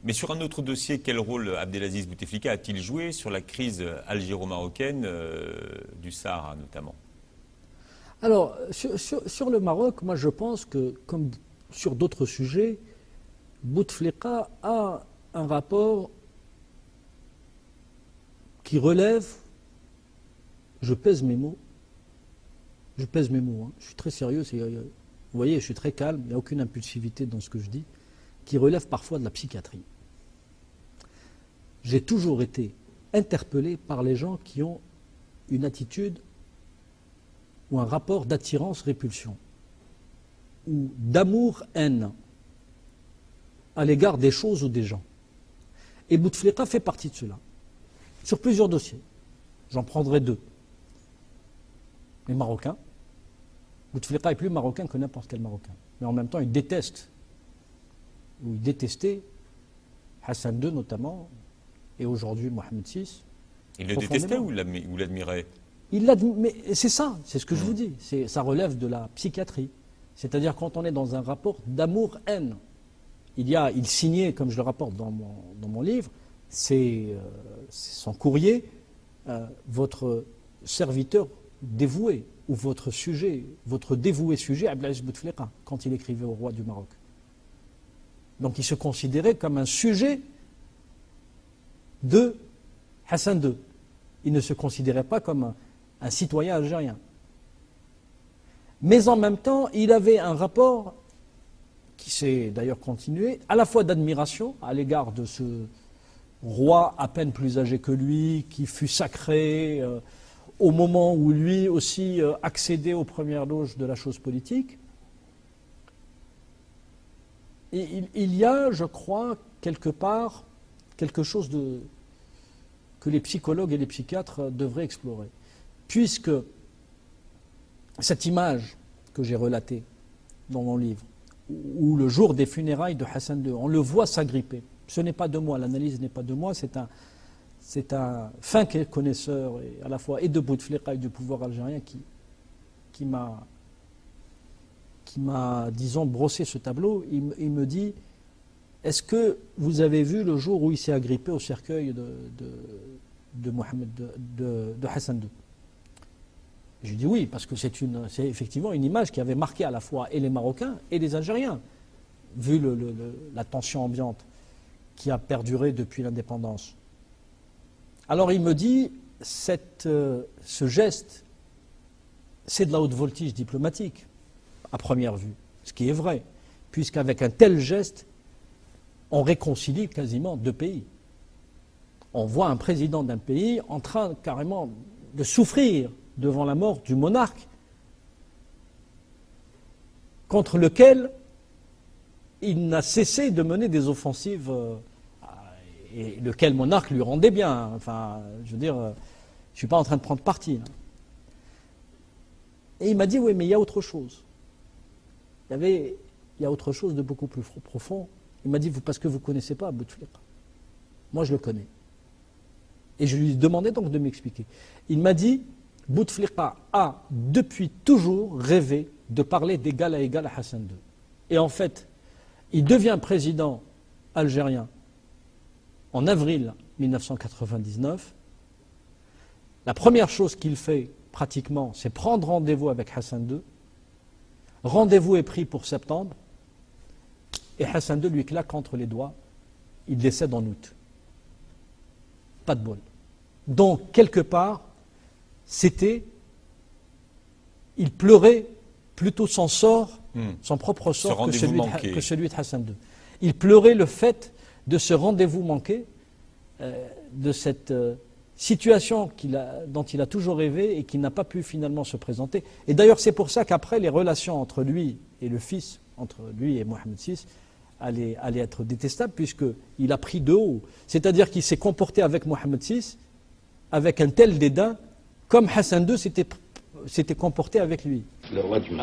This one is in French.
Mais sur un autre dossier, quel rôle Abdelaziz Bouteflika a-t-il joué sur la crise algéro-marocaine du Sahara notamment? Alors, sur le Maroc, moi je pense que, comme sur d'autres sujets, Bouteflika a un rapport qui relève, je pèse mes mots, hein, je suis très sérieux, vous voyez, je suis très calme, il n'y a aucune impulsivité dans ce que je dis, qui relève parfois de la psychiatrie. J'ai toujours été interpellé par les gens qui ont une attitude ou un rapport d'attirance-répulsion, ou d'amour-haine à l'égard des choses ou des gens. Et Bouteflika fait partie de cela, sur plusieurs dossiers. J'en prendrai deux. Les Marocains. Bouteflika est plus marocain que n'importe quel Marocain. Mais en même temps, il déteste, ou il détestait Hassan II notamment, et aujourd'hui Mohamed VI. Il le détestait ou l'admirait? Mais c'est ça, c'est ce que je vous dis. Ça relève de la psychiatrie. C'est-à-dire quand on est dans un rapport d'amour-haine. Il signait, comme je le rapporte dans mon livre, c'est son courrier, votre serviteur dévoué, ou votre dévoué sujet, Abdelaziz Bouteflika, quand il écrivait au roi du Maroc. Donc il se considérait comme un sujet de Hassan II. Il ne se considérait pas comme un citoyen algérien. Mais en même temps, il avait un rapport qui s'est d'ailleurs continué, à la fois d'admiration à l'égard de ce roi à peine plus âgé que lui, qui fut sacré au moment où lui aussi accédait aux premières loges de la chose politique. Et il y a, je crois, quelque part, quelque chose que les psychologues et les psychiatres devraient explorer. Puisque cette image que j'ai relatée dans mon livre, où le jour des funérailles de Hassan II, on le voit s'agripper. Ce n'est pas de moi, l'analyse n'est pas de moi, c'est un fin connaisseur à la fois et de Bouteflika et du pouvoir algérien qui m'a, disons, brossé ce tableau. Il me dit, est-ce que vous avez vu le jour où il s'est agrippé au cercueil de Hassan II? Je lui dis oui, parce que c'est effectivement une image qui avait marqué à la fois et les Marocains et les Algériens, vu la tension ambiante qui a perduré depuis l'indépendance. Alors il me dit, ce geste, c'est de la haute voltige diplomatique, à première vue, ce qui est vrai, puisqu'avec un tel geste, on réconcilie quasiment deux pays. On voit un président d'un pays en train carrément de souffrir devant la mort du monarque contre lequel il n'a cessé de mener des offensives et lequel monarque lui rendait bien. Enfin, je veux dire, je ne suis pas en train de prendre parti. Et il m'a dit, oui, mais il y a autre chose. Il y a autre chose de beaucoup plus profond. Il m'a dit, parce que vous ne connaissez pas Bouteflika. Moi, je le connais. Et je lui demandais donc de m'expliquer. Il m'a dit, Bouteflika a depuis toujours rêvé de parler d'égal à égal à Hassan II. Et en fait, il devient président algérien en avril 1999. La première chose qu'il fait, pratiquement, c'est prendre rendez-vous avec Hassan II. Rendez-vous est pris pour septembre. Et Hassan II lui claque entre les doigts. Il décède en août. Pas de bol. Donc, quelque part, il pleurait plutôt son sort, son propre sort que celui de Hassan II. Il pleurait le fait de ce rendez-vous manqué, de cette situation dont il a toujours rêvé et qui n'a pas pu finalement se présenter. Et d'ailleurs, c'est pour ça qu'après, les relations entre lui et le fils, entre lui et Mohamed VI, allaient être détestables, puisqu'il a pris de haut. C'est-à-dire qu'il s'est comporté avec Mohamed VI avec un tel dédain, comme Hassan II s'était comporté avec lui. Le roi du Maroc.